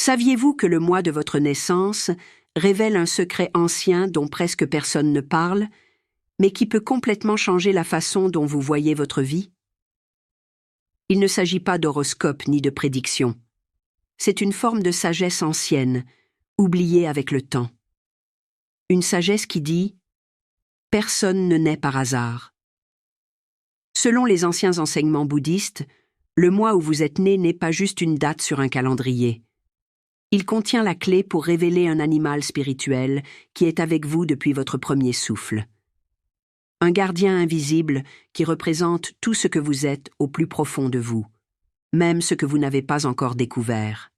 Saviez-vous que le mois de votre naissance révèle un secret ancien dont presque personne ne parle, mais qui peut complètement changer la façon dont vous voyez votre vie? Il ne s'agit pas d'horoscope ni de prédiction. C'est une forme de sagesse ancienne, oubliée avec le temps. Une sagesse qui dit « Personne ne naît par hasard ». Selon les anciens enseignements bouddhistes, le mois où vous êtes né n'est pas juste une date sur un calendrier. Il contient la clé pour révéler un animal spirituel qui est avec vous depuis votre premier souffle. Un gardien invisible qui représente tout ce que vous êtes au plus profond de vous, même ce que vous n'avez pas encore découvert.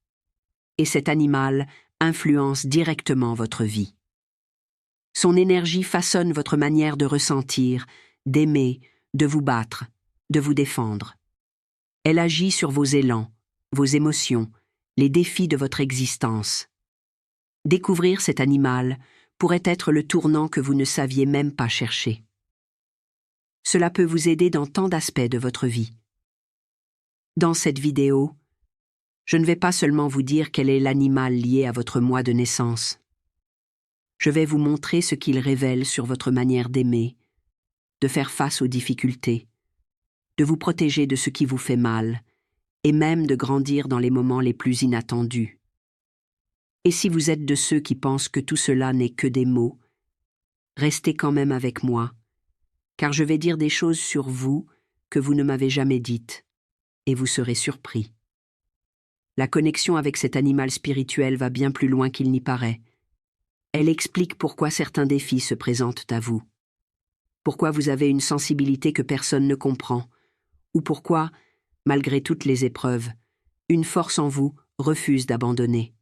Et cet animal influence directement votre vie. Son énergie façonne votre manière de ressentir, d'aimer, de vous battre, de vous défendre. Elle agit sur vos élans, vos émotions, les défis de votre existence. Découvrir cet animal pourrait être le tournant que vous ne saviez même pas chercher. Cela peut vous aider dans tant d'aspects de votre vie. Dans cette vidéo, je ne vais pas seulement vous dire quel est l'animal lié à votre mois de naissance. Je vais vous montrer ce qu'il révèle sur votre manière d'aimer, de faire face aux difficultés, de vous protéger de ce qui vous fait mal, et même de grandir dans les moments les plus inattendus. Et si vous êtes de ceux qui pensent que tout cela n'est que des mots, restez quand même avec moi, car je vais dire des choses sur vous que vous ne m'avez jamais dites, et vous serez surpris. La connexion avec cet animal spirituel va bien plus loin qu'il n'y paraît. Elle explique pourquoi certains défis se présentent à vous, pourquoi vous avez une sensibilité que personne ne comprend, ou pourquoi, malgré toutes les épreuves, une force en vous refuse d'abandonner.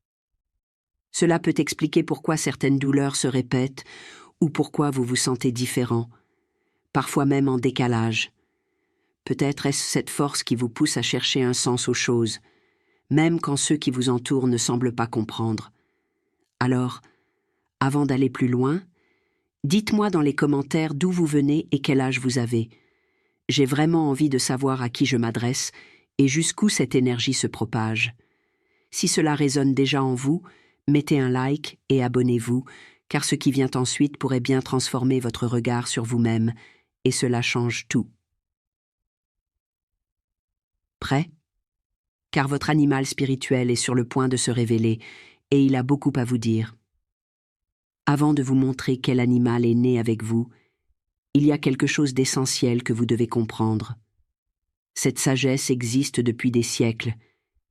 Cela peut expliquer pourquoi certaines douleurs se répètent ou pourquoi vous vous sentez différent, parfois même en décalage. Peut-être est-ce cette force qui vous pousse à chercher un sens aux choses, même quand ceux qui vous entourent ne semblent pas comprendre. Alors, avant d'aller plus loin, dites-moi dans les commentaires d'où vous venez et quel âge vous avez. J'ai vraiment envie de savoir à qui je m'adresse et jusqu'où cette énergie se propage. Si cela résonne déjà en vous, mettez un like et abonnez-vous, car ce qui vient ensuite pourrait bien transformer votre regard sur vous-même, et cela change tout. Prêt? Car votre animal spirituel est sur le point de se révéler, et il a beaucoup à vous dire. Avant de vous montrer quel animal est né avec vous, il y a quelque chose d'essentiel que vous devez comprendre. Cette sagesse existe depuis des siècles,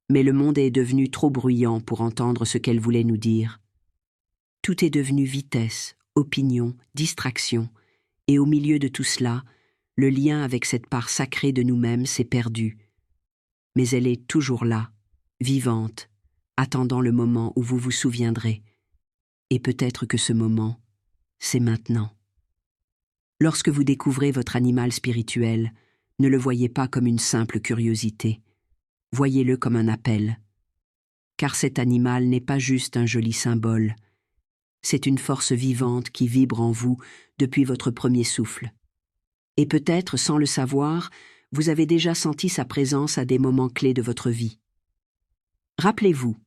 mais le monde est devenu trop bruyant pour entendre ce qu'elle voulait nous dire. Tout est devenu vitesse, opinion, distraction, et au milieu de tout cela, le lien avec cette part sacrée de nous-mêmes s'est perdu. Mais elle est toujours là, vivante, attendant le moment où vous vous souviendrez. Et peut-être que ce moment, c'est maintenant. Lorsque vous découvrez votre animal spirituel, ne le voyez pas comme une simple curiosité. Voyez-le comme un appel. Car cet animal n'est pas juste un joli symbole. C'est une force vivante qui vibre en vous depuis votre premier souffle. Et peut-être, sans le savoir, vous avez déjà senti sa présence à des moments clés de votre vie. Rappelez-vous,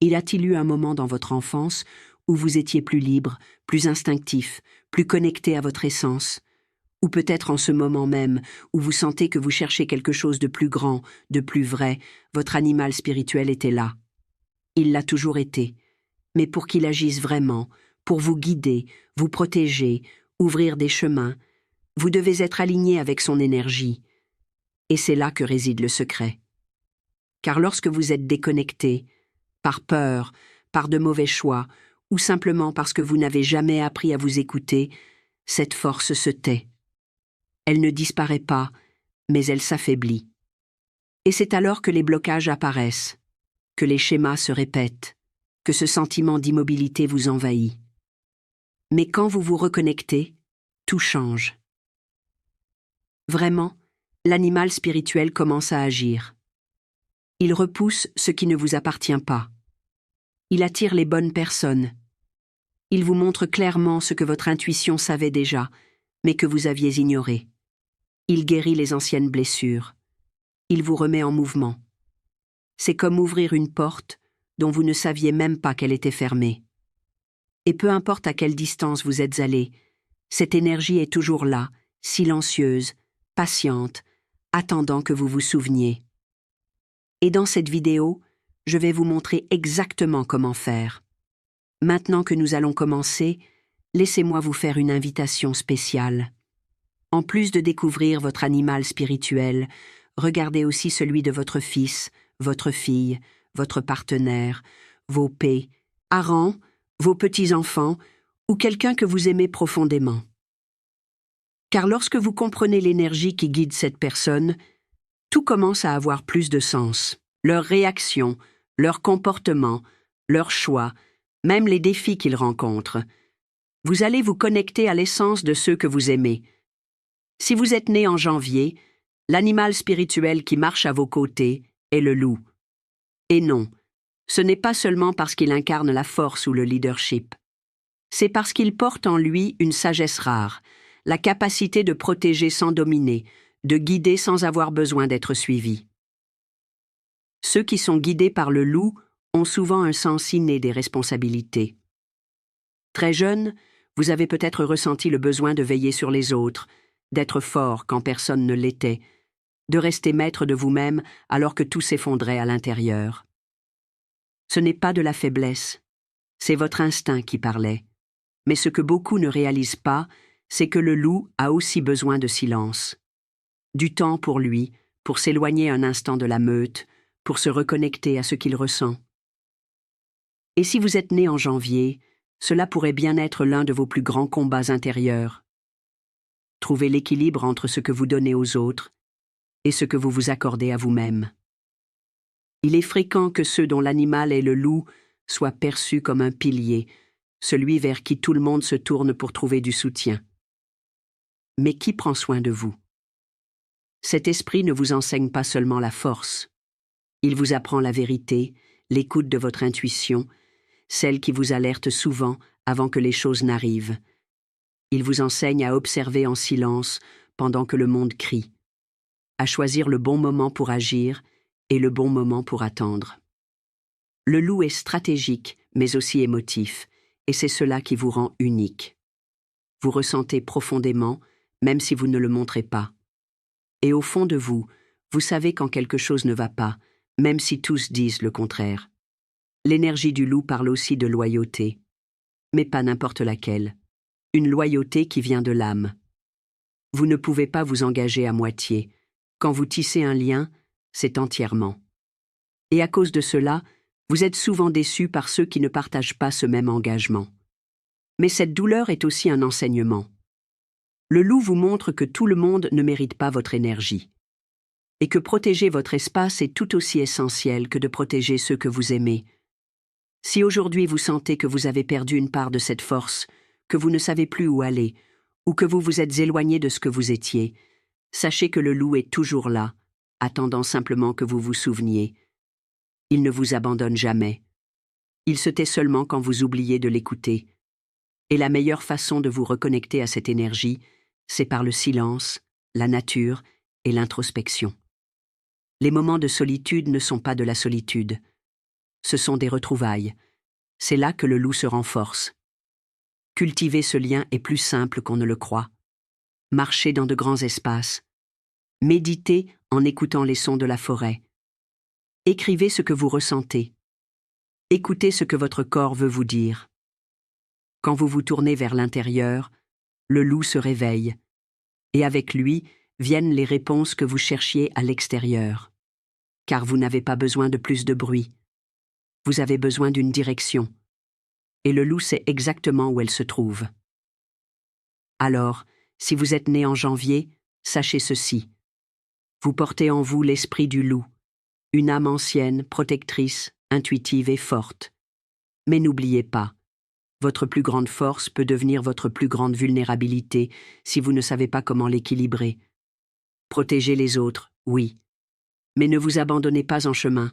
y a-t-il eu un moment dans votre enfance où vous étiez plus libre, plus instinctif, plus connecté à votre essence, ou peut-être en ce moment même où vous sentez que vous cherchez quelque chose de plus grand, de plus vrai, votre animal spirituel était là. Il l'a toujours été, mais pour qu'il agisse vraiment, pour vous guider, vous protéger, ouvrir des chemins, vous devez être aligné avec son énergie. Et c'est là que réside le secret. Car lorsque vous êtes déconnecté, par peur, par de mauvais choix, ou simplement parce que vous n'avez jamais appris à vous écouter, cette force se tait. Elle ne disparaît pas, mais elle s'affaiblit. Et c'est alors que les blocages apparaissent, que les schémas se répètent, que ce sentiment d'immobilité vous envahit. Mais quand vous vous reconnectez, tout change. Vraiment, l'animal spirituel commence à agir. Il repousse ce qui ne vous appartient pas. Il attire les bonnes personnes. Il vous montre clairement ce que votre intuition savait déjà, mais que vous aviez ignoré. Il guérit les anciennes blessures. Il vous remet en mouvement. C'est comme ouvrir une porte dont vous ne saviez même pas qu'elle était fermée. Et peu importe à quelle distance vous êtes allé, cette énergie est toujours là, silencieuse, patiente, attendant que vous vous souveniez. Et dans cette vidéo, je vais vous montrer exactement comment faire. Maintenant que nous allons commencer, laissez-moi vous faire une invitation spéciale. En plus de découvrir votre animal spirituel, regardez aussi celui de votre fils, votre fille, votre partenaire, vos parents, vos petits-enfants ou quelqu'un que vous aimez profondément. Car lorsque vous comprenez l'énergie qui guide cette personne, tout commence à avoir plus de sens. Leurs réactions, leurs comportements, leurs choix, même les défis qu'ils rencontrent. Vous allez vous connecter à l'essence de ceux que vous aimez. Si vous êtes né en janvier, l'animal spirituel qui marche à vos côtés est le loup. Et non, ce n'est pas seulement parce qu'il incarne la force ou le leadership. C'est parce qu'il porte en lui une sagesse rare, la capacité de protéger sans dominer, de guider sans avoir besoin d'être suivi. Ceux qui sont guidés par le loup ont souvent un sens inné des responsabilités. Très jeune, vous avez peut-être ressenti le besoin de veiller sur les autres, d'être fort quand personne ne l'était, de rester maître de vous-même alors que tout s'effondrait à l'intérieur. Ce n'est pas de la faiblesse, c'est votre instinct qui parlait. Mais ce que beaucoup ne réalisent pas, c'est que le loup a aussi besoin de silence. Du temps pour lui, pour s'éloigner un instant de la meute, pour se reconnecter à ce qu'il ressent. Et si vous êtes né en janvier, cela pourrait bien être l'un de vos plus grands combats intérieurs. Trouvez l'équilibre entre ce que vous donnez aux autres et ce que vous vous accordez à vous-même. Il est fréquent que ceux dont l'animal est le loup soient perçus comme un pilier, celui vers qui tout le monde se tourne pour trouver du soutien. Mais qui prend soin de vous? Cet esprit ne vous enseigne pas seulement la force. Il vous apprend la vérité, l'écoute de votre intuition, celle qui vous alerte souvent avant que les choses n'arrivent. Il vous enseigne à observer en silence pendant que le monde crie, à choisir le bon moment pour agir et le bon moment pour attendre. Le loup est stratégique, mais aussi émotif, et c'est cela qui vous rend unique. Vous ressentez profondément, même si vous ne le montrez pas. Et au fond de vous, vous savez quand quelque chose ne va pas, même si tous disent le contraire. L'énergie du loup parle aussi de loyauté, mais pas n'importe laquelle. Une loyauté qui vient de l'âme. Vous ne pouvez pas vous engager à moitié. Quand vous tissez un lien, c'est entièrement. Et à cause de cela, vous êtes souvent déçus par ceux qui ne partagent pas ce même engagement. Mais cette douleur est aussi un enseignement. Le loup vous montre que tout le monde ne mérite pas votre énergie, et que protéger votre espace est tout aussi essentiel que de protéger ceux que vous aimez. Si aujourd'hui vous sentez que vous avez perdu une part de cette force, que vous ne savez plus où aller, ou que vous vous êtes éloigné de ce que vous étiez, sachez que le loup est toujours là, attendant simplement que vous vous souveniez. Il ne vous abandonne jamais. Il se tait seulement quand vous oubliez de l'écouter. Et la meilleure façon de vous reconnecter à cette énergie, c'est par le silence, la nature et l'introspection. Les moments de solitude ne sont pas de la solitude. Ce sont des retrouvailles. C'est là que le loup se renforce. Cultiver ce lien est plus simple qu'on ne le croit. Marchez dans de grands espaces. Méditez en écoutant les sons de la forêt. Écrivez ce que vous ressentez. Écoutez ce que votre corps veut vous dire. Quand vous vous tournez vers l'intérieur, le loup se réveille, et avec lui viennent les réponses que vous cherchiez à l'extérieur. Car vous n'avez pas besoin de plus de bruit. Vous avez besoin d'une direction. Et le loup sait exactement où elle se trouve. Alors, si vous êtes né en janvier, sachez ceci. Vous portez en vous l'esprit du loup, une âme ancienne, protectrice, intuitive et forte. Mais n'oubliez pas, votre plus grande force peut devenir votre plus grande vulnérabilité si vous ne savez pas comment l'équilibrer. Protégez les autres, oui. Mais ne vous abandonnez pas en chemin.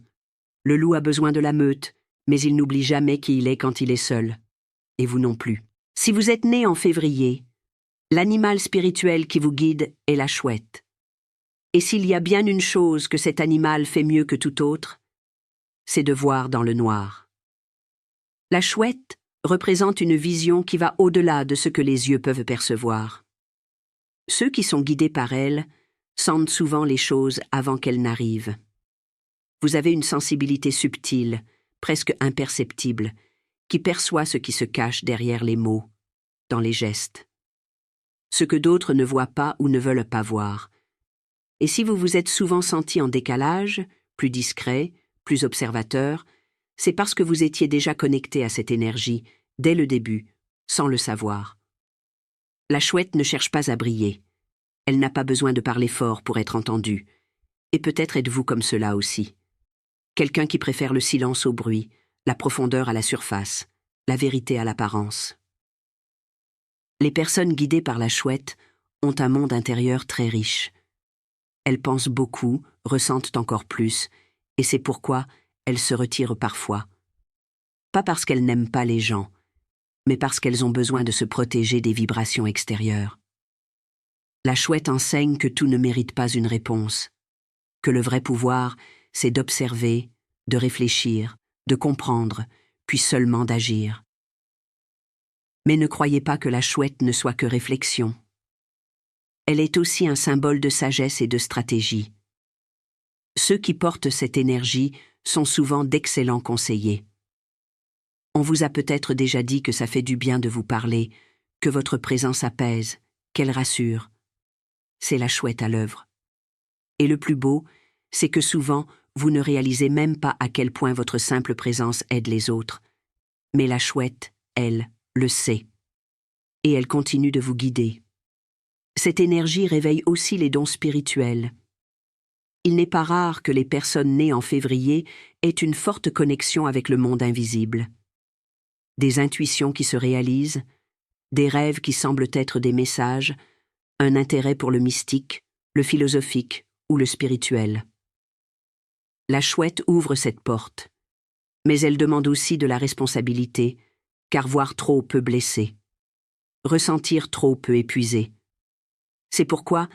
Le loup a besoin de la meute, mais il n'oublie jamais qui il est quand il est seul. Et vous non plus. Si vous êtes né en février, l'animal spirituel qui vous guide est la chouette. Et s'il y a bien une chose que cet animal fait mieux que tout autre, c'est de voir dans le noir. La chouette représente une vision qui va au-delà de ce que les yeux peuvent percevoir. Ceux qui sont guidés par elle sentent souvent les choses avant qu'elles n'arrivent. Vous avez une sensibilité subtile, presque imperceptible, qui perçoit ce qui se cache derrière les mots, dans les gestes. Ce que d'autres ne voient pas ou ne veulent pas voir. Et si vous vous êtes souvent senti en décalage, plus discret, plus observateur, c'est parce que vous étiez déjà connecté à cette énergie, dès le début, sans le savoir. La chouette ne cherche pas à briller. Elle n'a pas besoin de parler fort pour être entendue. Et peut-être êtes-vous comme cela aussi. Quelqu'un qui préfère le silence au bruit, la profondeur à la surface, la vérité à l'apparence. Les personnes guidées par la chouette ont un monde intérieur très riche. Elles pensent beaucoup, ressentent encore plus, et c'est pourquoi elles se retirent parfois. Pas parce qu'elles n'aiment pas les gens, mais parce qu'elles ont besoin de se protéger des vibrations extérieures. La chouette enseigne que tout ne mérite pas une réponse, que le vrai pouvoir, c'est d'observer, de réfléchir, de comprendre, puis seulement d'agir. Mais ne croyez pas que la chouette ne soit que réflexion. Elle est aussi un symbole de sagesse et de stratégie. Ceux qui portent cette énergie sont souvent d'excellents conseillers. On vous a peut-être déjà dit que ça fait du bien de vous parler, que votre présence apaise, qu'elle rassure. C'est la chouette à l'œuvre. Et le plus beau, c'est que souvent, vous ne réalisez même pas à quel point votre simple présence aide les autres. Mais la chouette, elle, le sait. Et elle continue de vous guider. Cette énergie réveille aussi les dons spirituels. Il n'est pas rare que les personnes nées en février aient une forte connexion avec le monde invisible. Des intuitions qui se réalisent, des rêves qui semblent être des messages, un intérêt pour le mystique, le philosophique ou le spirituel. La chouette ouvre cette porte, mais elle demande aussi de la responsabilité, car voir trop peut blesser. Ressentir trop peut épuiser. C'est pourquoi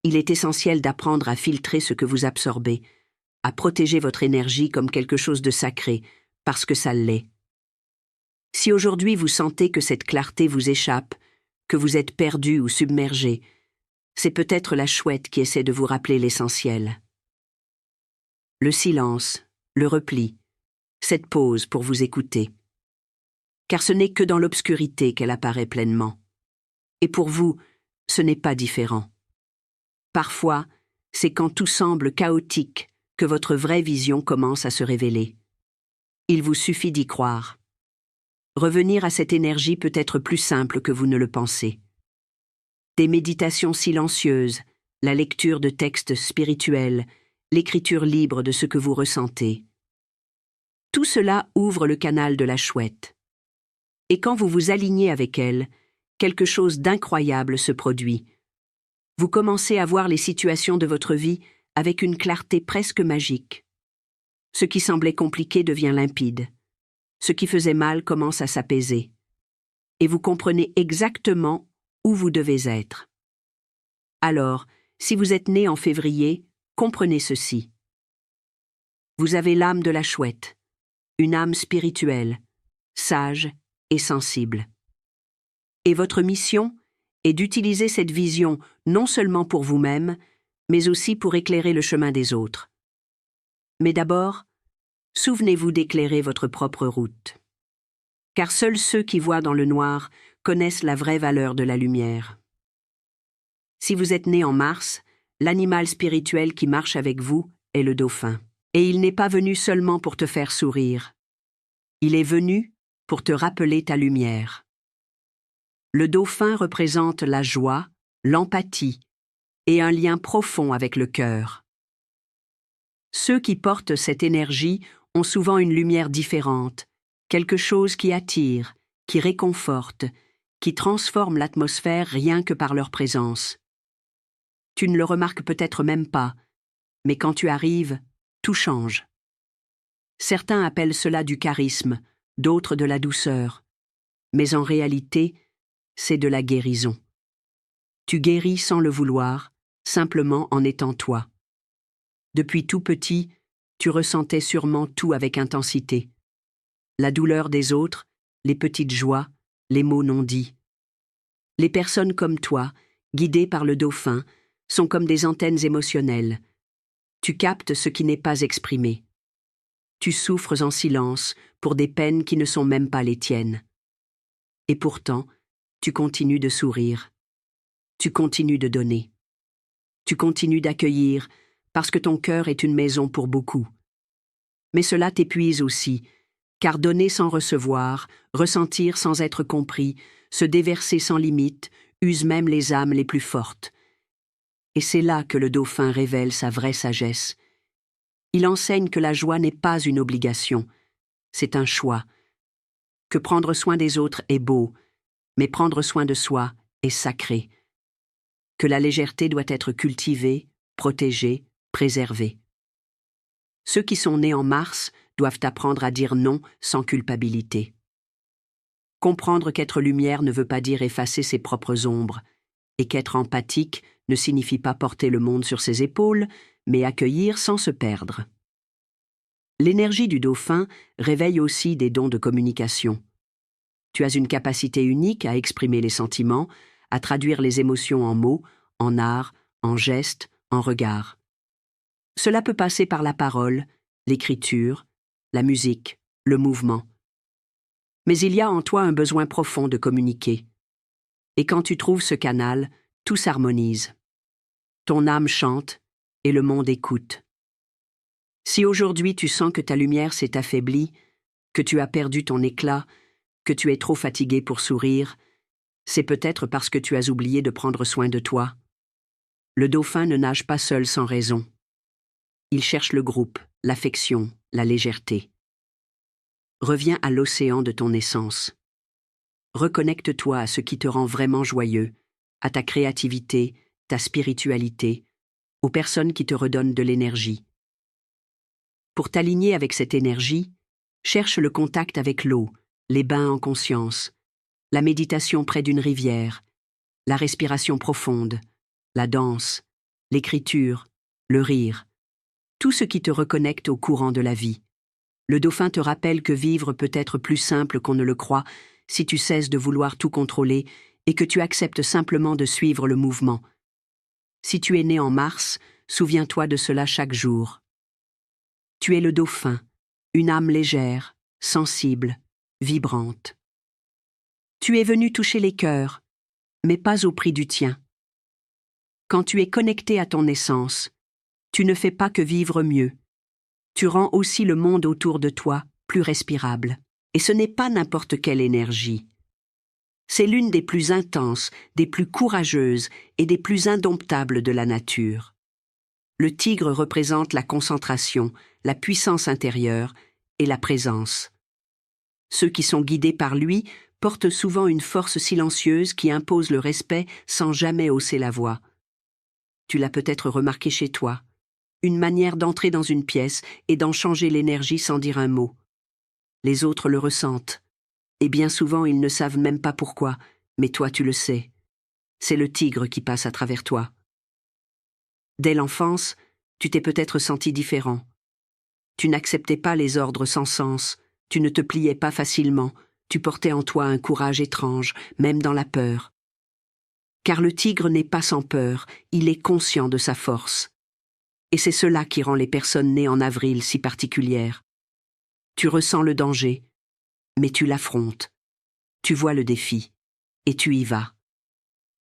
il est essentiel d'apprendre à filtrer ce que vous absorbez, à protéger votre énergie comme quelque chose de sacré, parce que ça l'est. Si aujourd'hui vous sentez que cette clarté vous échappe, que vous êtes perdu ou submergé, c'est peut-être la chouette qui essaie de vous rappeler l'essentiel. Le silence, le repli, cette pause pour vous écouter. Car ce n'est que dans l'obscurité qu'elle apparaît pleinement. Et pour vous, ce n'est pas différent. Parfois, c'est quand tout semble chaotique que votre vraie vision commence à se révéler. Il vous suffit d'y croire. Revenir à cette énergie peut être plus simple que vous ne le pensez. Des méditations silencieuses, la lecture de textes spirituels, l'écriture libre de ce que vous ressentez. Tout cela ouvre le canal de la chouette. Et quand vous vous alignez avec elle, quelque chose d'incroyable se produit. Vous commencez à voir les situations de votre vie avec une clarté presque magique. Ce qui semblait compliqué devient limpide. Ce qui faisait mal commence à s'apaiser. Et vous comprenez exactement où vous devez être. Alors, si vous êtes né en février, comprenez ceci. Vous avez l'âme de la chouette, une âme spirituelle, sage et sensible. Et votre mission est d'utiliser cette vision non seulement pour vous-même, mais aussi pour éclairer le chemin des autres. Mais d'abord, souvenez-vous d'éclairer votre propre route. Car seuls ceux qui voient dans le noir connaissent la vraie valeur de la lumière. Si vous êtes né en mars, l'animal spirituel qui marche avec vous est le dauphin. Et il n'est pas venu seulement pour te faire sourire. Il est venu pour te rappeler ta lumière. Le dauphin représente la joie, l'empathie et un lien profond avec le cœur. Ceux qui portent cette énergie ont souvent une lumière différente, quelque chose qui attire, qui réconforte, qui transforme l'atmosphère rien que par leur présence. Tu ne le remarques peut-être même pas, mais quand tu arrives, tout change. Certains appellent cela du charisme, d'autres de la douceur. Mais en réalité, c'est de la guérison. Tu guéris sans le vouloir, simplement en étant toi. Depuis tout petit, tu ressentais sûrement tout avec intensité. La douleur des autres, les petites joies, les mots non dits. Les personnes comme toi, guidées par le dauphin, sont comme des antennes émotionnelles. Tu captes ce qui n'est pas exprimé. Tu souffres en silence pour des peines qui ne sont même pas les tiennes. Et pourtant, tu continues de sourire. Tu continues de donner. Tu continues d'accueillir parce que ton cœur est une maison pour beaucoup. Mais cela t'épuise aussi, car donner sans recevoir, ressentir sans être compris, se déverser sans limite, use même les âmes les plus fortes. Et c'est là que le dauphin révèle sa vraie sagesse. Il enseigne que la joie n'est pas une obligation, c'est un choix. Que prendre soin des autres est beau, mais prendre soin de soi est sacré. Que la légèreté doit être cultivée, protégée, préservée. Ceux qui sont nés en mars doivent apprendre à dire non sans culpabilité. Comprendre qu'être lumière ne veut pas dire effacer ses propres ombres, et qu'être empathique ne signifie pas porter le monde sur ses épaules, mais accueillir sans se perdre. L'énergie du dauphin réveille aussi des dons de communication. Tu as une capacité unique à exprimer les sentiments, à traduire les émotions en mots, en art, en gestes, en regards. Cela peut passer par la parole, l'écriture, la musique, le mouvement. Mais il y a en toi un besoin profond de communiquer. Et quand tu trouves ce canal, tout s'harmonise. Ton âme chante et le monde écoute. Si aujourd'hui tu sens que ta lumière s'est affaiblie, que tu as perdu ton éclat, que tu es trop fatigué pour sourire, c'est peut-être parce que tu as oublié de prendre soin de toi. Le dauphin ne nage pas seul sans raison. Il cherche le groupe, l'affection, la légèreté. Reviens à l'océan de ton essence. Reconnecte-toi à ce qui te rend vraiment joyeux, à ta créativité, ta spiritualité, aux personnes qui te redonnent de l'énergie. Pour t'aligner avec cette énergie, cherche le contact avec l'eau, les bains en conscience, la méditation près d'une rivière, la respiration profonde, la danse, l'écriture, le rire, tout ce qui te reconnecte au courant de la vie. Le dauphin te rappelle que vivre peut être plus simple qu'on ne le croit si tu cesses de vouloir tout contrôler et que tu acceptes simplement de suivre le mouvement. Si tu es né en mars, souviens-toi de cela chaque jour. Tu es le dauphin, une âme légère, sensible, vibrante. Tu es venu toucher les cœurs, mais pas au prix du tien. Quand tu es connecté à ton essence, tu ne fais pas que vivre mieux. Tu rends aussi le monde autour de toi plus respirable. Et ce n'est pas n'importe quelle énergie. C'est l'une des plus intenses, des plus courageuses et des plus indomptables de la nature. Le tigre représente la concentration, la puissance intérieure et la présence. Ceux qui sont guidés par lui portent souvent une force silencieuse qui impose le respect sans jamais hausser la voix. Tu l'as peut-être remarqué chez toi, une manière d'entrer dans une pièce et d'en changer l'énergie sans dire un mot. Les autres le ressentent, et bien souvent ils ne savent même pas pourquoi, mais toi tu le sais. C'est le tigre qui passe à travers toi. Dès l'enfance, tu t'es peut-être senti différent. Tu n'acceptais pas les ordres sans sens, tu ne te pliais pas facilement, tu portais en toi un courage étrange, même dans la peur. Car le tigre n'est pas sans peur, il est conscient de sa force. Et c'est cela qui rend les personnes nées en avril si particulières. Tu ressens le danger, mais tu l'affrontes. Tu vois le défi, et tu y vas.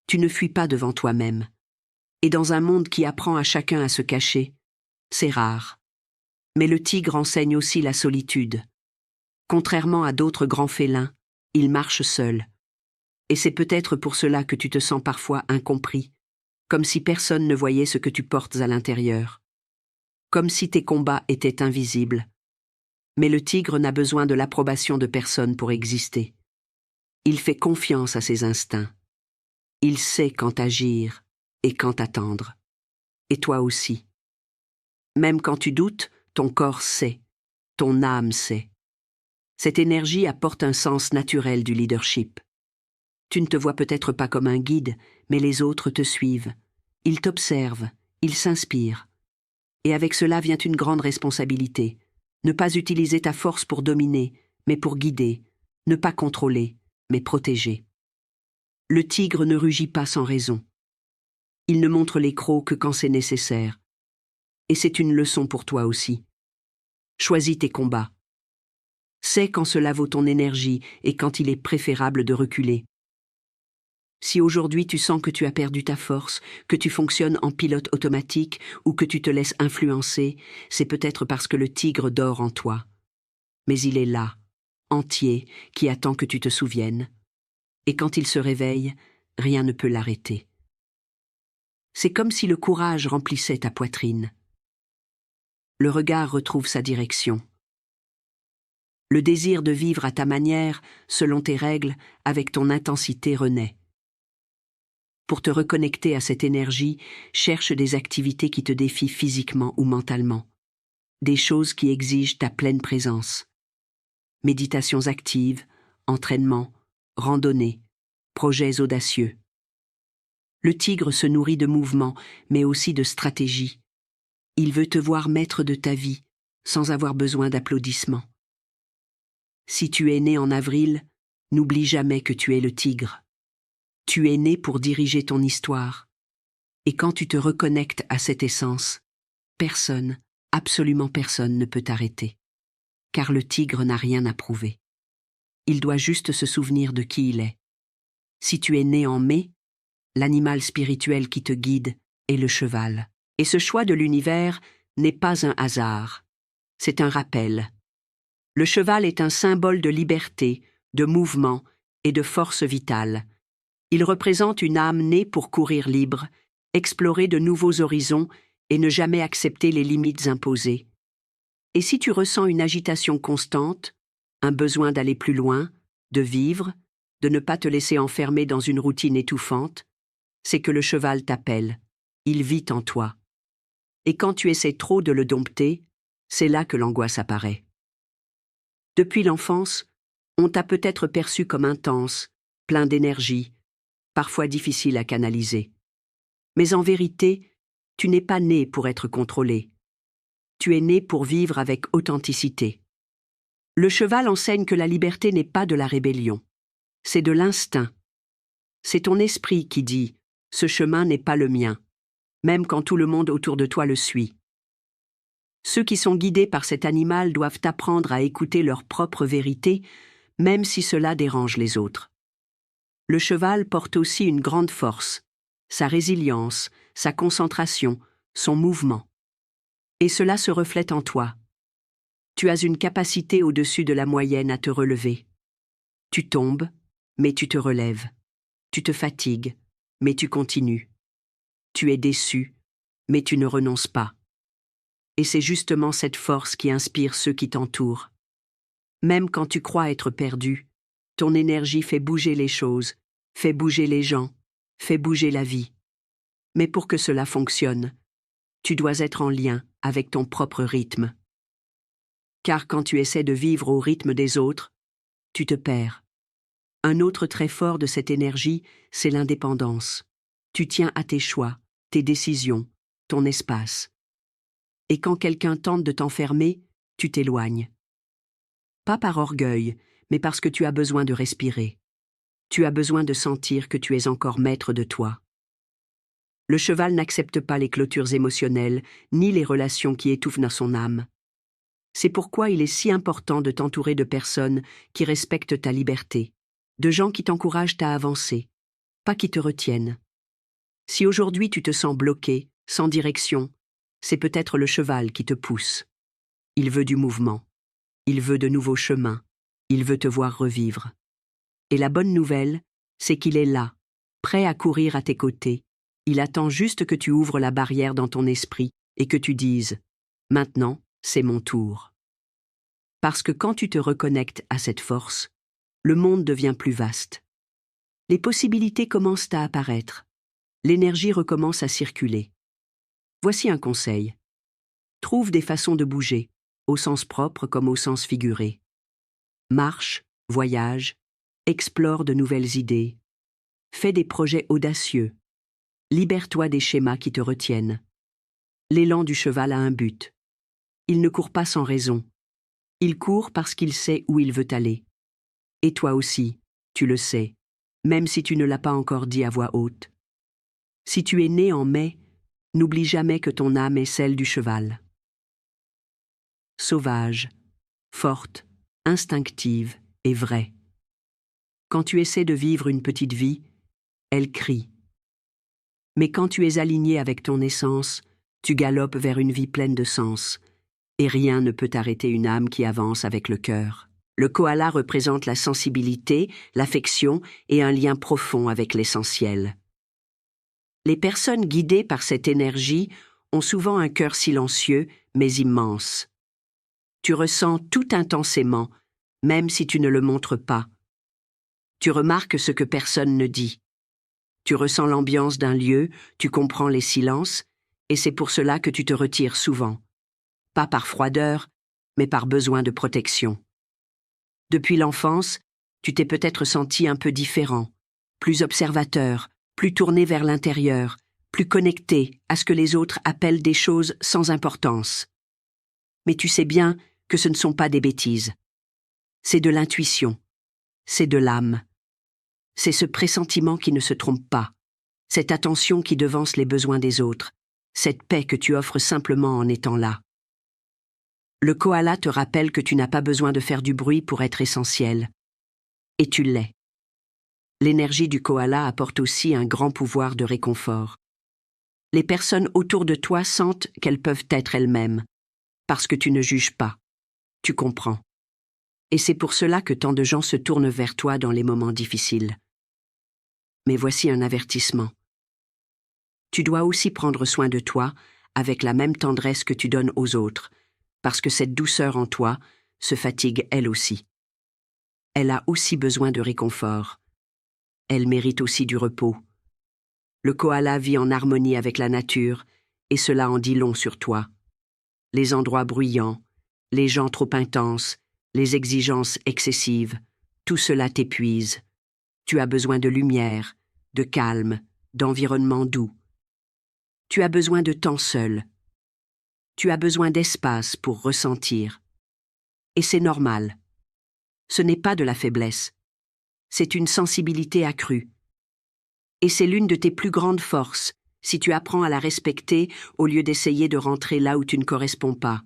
Tu ne fuis pas devant toi-même. Et dans un monde qui apprend à chacun à se cacher, c'est rare. Mais le tigre enseigne aussi la solitude. Contrairement à d'autres grands félins, il marche seul. Et c'est peut-être pour cela que tu te sens parfois incompris, comme si personne ne voyait ce que tu portes à l'intérieur. Comme si tes combats étaient invisibles. Mais le tigre n'a besoin de l'approbation de personne pour exister. Il fait confiance à ses instincts. Il sait quand agir et quand attendre. Et toi aussi. Même quand tu doutes, ton corps sait, ton âme sait. Cette énergie apporte un sens naturel du leadership. Tu ne te vois peut-être pas comme un guide, mais les autres te suivent. Ils t'observent, ils s'inspirent. Et avec cela vient une grande responsabilité. Ne pas utiliser ta force pour dominer, mais pour guider. Ne pas contrôler, mais protéger. Le tigre ne rugit pas sans raison. Il ne montre les crocs que quand c'est nécessaire. Et c'est une leçon pour toi aussi. Choisis tes combats. Sais quand cela vaut ton énergie et quand il est préférable de reculer. Si aujourd'hui tu sens que tu as perdu ta force, que tu fonctionnes en pilote automatique ou que tu te laisses influencer, c'est peut-être parce que le tigre dort en toi. Mais il est là, entier, qui attend que tu te souviennes. Et quand il se réveille, rien ne peut l'arrêter. C'est comme si le courage remplissait ta poitrine. Le regard retrouve sa direction. Le désir de vivre à ta manière, selon tes règles, avec ton intensité renaît. Pour te reconnecter à cette énergie, cherche des activités qui te défient physiquement ou mentalement. Des choses qui exigent ta pleine présence. Méditations actives, entraînements, randonnées, projets audacieux. Le tigre se nourrit de mouvements, mais aussi de stratégies. Il veut te voir maître de ta vie, sans avoir besoin d'applaudissements. Si tu es né en avril, n'oublie jamais que tu es le tigre. Tu es né pour diriger ton histoire. Et quand tu te reconnectes à cette essence, personne, absolument personne ne peut t'arrêter. Car le tigre n'a rien à prouver. Il doit juste se souvenir de qui il est. Si tu es né en mai, l'animal spirituel qui te guide est le cheval. Et ce choix de l'univers n'est pas un hasard. C'est un rappel. Le cheval est un symbole de liberté, de mouvement et de force vitale. Il représente une âme née pour courir libre, explorer de nouveaux horizons et ne jamais accepter les limites imposées. Et si tu ressens une agitation constante, un besoin d'aller plus loin, de vivre, de ne pas te laisser enfermer dans une routine étouffante, c'est que le cheval t'appelle, il vit en toi. Et quand tu essaies trop de le dompter, c'est là que l'angoisse apparaît. Depuis l'enfance, on t'a peut-être perçu comme intense, plein d'énergie, parfois difficile à canaliser. Mais en vérité, tu n'es pas né pour être contrôlé. Tu es né pour vivre avec authenticité. Le cheval enseigne que la liberté n'est pas de la rébellion, c'est de l'instinct. C'est ton esprit qui dit « ce chemin n'est pas le mien », même quand tout le monde autour de toi le suit. Ceux qui sont guidés par cet animal doivent apprendre à écouter leur propre vérité, même si cela dérange les autres. Le cheval porte aussi une grande force, sa résilience, sa concentration, son mouvement. Et cela se reflète en toi. Tu as une capacité au-dessus de la moyenne à te relever. Tu tombes, mais tu te relèves. Tu te fatigues, mais tu continues. Tu es déçu, mais tu ne renonces pas. Et c'est justement cette force qui inspire ceux qui t'entourent. Même quand tu crois être perdu, ton énergie fait bouger les choses, fait bouger les gens, fait bouger la vie. Mais pour que cela fonctionne, tu dois être en lien avec ton propre rythme. Car quand tu essaies de vivre au rythme des autres, tu te perds. Un autre trait fort de cette énergie, c'est l'indépendance. Tu tiens à tes choix, tes décisions, ton espace. Et quand quelqu'un tente de t'enfermer, tu t'éloignes. Pas par orgueil, mais parce que tu as besoin de respirer. Tu as besoin de sentir que tu es encore maître de toi. Le cheval n'accepte pas les clôtures émotionnelles, ni les relations qui étouffent dans son âme. C'est pourquoi il est si important de t'entourer de personnes qui respectent ta liberté, de gens qui t'encouragent à avancer, pas qui te retiennent. Si aujourd'hui tu te sens bloqué, sans direction, c'est peut-être le cheval qui te pousse. Il veut du mouvement, il veut de nouveaux chemins, il veut te voir revivre. Et la bonne nouvelle, c'est qu'il est là, prêt à courir à tes côtés. Il attend juste que tu ouvres la barrière dans ton esprit et que tu dises « Maintenant, c'est mon tour ». Parce que quand tu te reconnectes à cette force, le monde devient plus vaste. Les possibilités commencent à apparaître. L'énergie recommence à circuler. Voici un conseil. Trouve des façons de bouger, au sens propre comme au sens figuré. Marche, voyage, explore de nouvelles idées. Fais des projets audacieux. Libère-toi des schémas qui te retiennent. L'élan du cheval a un but. Il ne court pas sans raison. Il court parce qu'il sait où il veut aller. Et toi aussi, tu le sais, même si tu ne l'as pas encore dit à voix haute. Si tu es né en mai, n'oublie jamais que ton âme est celle du cheval. Sauvage, forte, instinctive et vraie. Quand tu essaies de vivre une petite vie, elle crie. Mais quand tu es aligné avec ton essence, tu galopes vers une vie pleine de sens, et rien ne peut arrêter une âme qui avance avec le cœur. Le koala représente la sensibilité, l'affection et un lien profond avec l'essentiel. Les personnes guidées par cette énergie ont souvent un cœur silencieux, mais immense. Tu ressens tout intensément, même si tu ne le montres pas. Tu remarques ce que personne ne dit. Tu ressens l'ambiance d'un lieu, tu comprends les silences, et c'est pour cela que tu te retires souvent. Pas par froideur, mais par besoin de protection. Depuis l'enfance, tu t'es peut-être senti un peu différent, plus observateur, plus tourné vers l'intérieur, plus connecté à ce que les autres appellent des choses sans importance. Mais tu sais bien que ce ne sont pas des bêtises. C'est de l'intuition, c'est de l'âme. C'est ce pressentiment qui ne se trompe pas, cette attention qui devance les besoins des autres, cette paix que tu offres simplement en étant là. Le koala te rappelle que tu n'as pas besoin de faire du bruit pour être essentiel. Et tu l'es. L'énergie du koala apporte aussi un grand pouvoir de réconfort. Les personnes autour de toi sentent qu'elles peuvent être elles-mêmes, parce que tu ne juges pas, tu comprends. Et c'est pour cela que tant de gens se tournent vers toi dans les moments difficiles. Mais voici un avertissement. Tu dois aussi prendre soin de toi avec la même tendresse que tu donnes aux autres, parce que cette douceur en toi se fatigue elle aussi. Elle a aussi besoin de réconfort. Elle mérite aussi du repos. Le koala vit en harmonie avec la nature, et cela en dit long sur toi. Les endroits bruyants, les gens trop intenses, les exigences excessives, tout cela t'épuise. Tu as besoin de lumière, de calme, d'environnement doux. Tu as besoin de temps seul. Tu as besoin d'espace pour ressentir. Et c'est normal. Ce n'est pas de la faiblesse. C'est une sensibilité accrue. Et c'est l'une de tes plus grandes forces, si tu apprends à la respecter au lieu d'essayer de rentrer là où tu ne corresponds pas.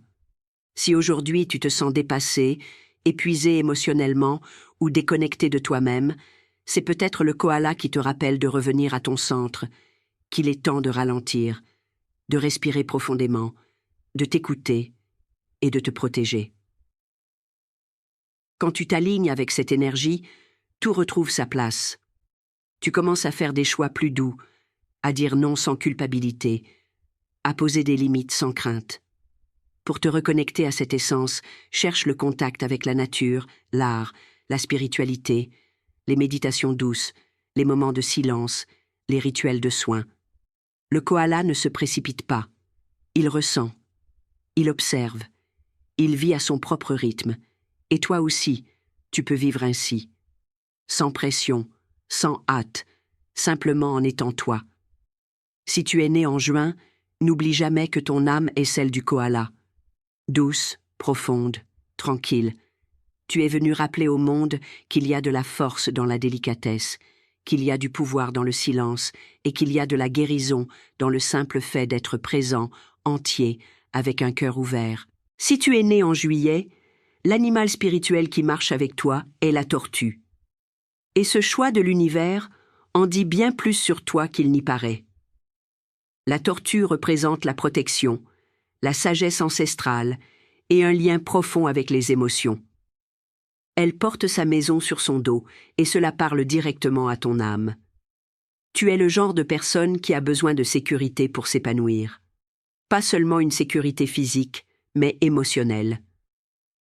Si aujourd'hui tu te sens dépassé, épuisé émotionnellement ou déconnecté de toi-même, c'est peut-être le koala qui te rappelle de revenir à ton centre, qu'il est temps de ralentir, de respirer profondément, de t'écouter et de te protéger. Quand tu t'alignes avec cette énergie, tout retrouve sa place. Tu commences à faire des choix plus doux, à dire non sans culpabilité, à poser des limites sans crainte. Pour te reconnecter à cette essence, cherche le contact avec la nature, l'art, la spiritualité, les méditations douces, les moments de silence, les rituels de soins. Le koala ne se précipite pas. Il ressent. Il observe. Il vit à son propre rythme. Et toi aussi, tu peux vivre ainsi. Sans pression, sans hâte, simplement en étant toi. Si tu es né en juin, n'oublie jamais que ton âme est celle du koala. Douce, profonde, tranquille. Tu es venu rappeler au monde qu'il y a de la force dans la délicatesse, qu'il y a du pouvoir dans le silence et qu'il y a de la guérison dans le simple fait d'être présent, entier, avec un cœur ouvert. Si tu es né en juillet, l'animal spirituel qui marche avec toi est la tortue. Et ce choix de l'univers en dit bien plus sur toi qu'il n'y paraît. La tortue représente la protection, la sagesse ancestrale et un lien profond avec les émotions. Elle porte sa maison sur son dos et cela parle directement à ton âme. Tu es le genre de personne qui a besoin de sécurité pour s'épanouir. Pas seulement une sécurité physique, mais émotionnelle.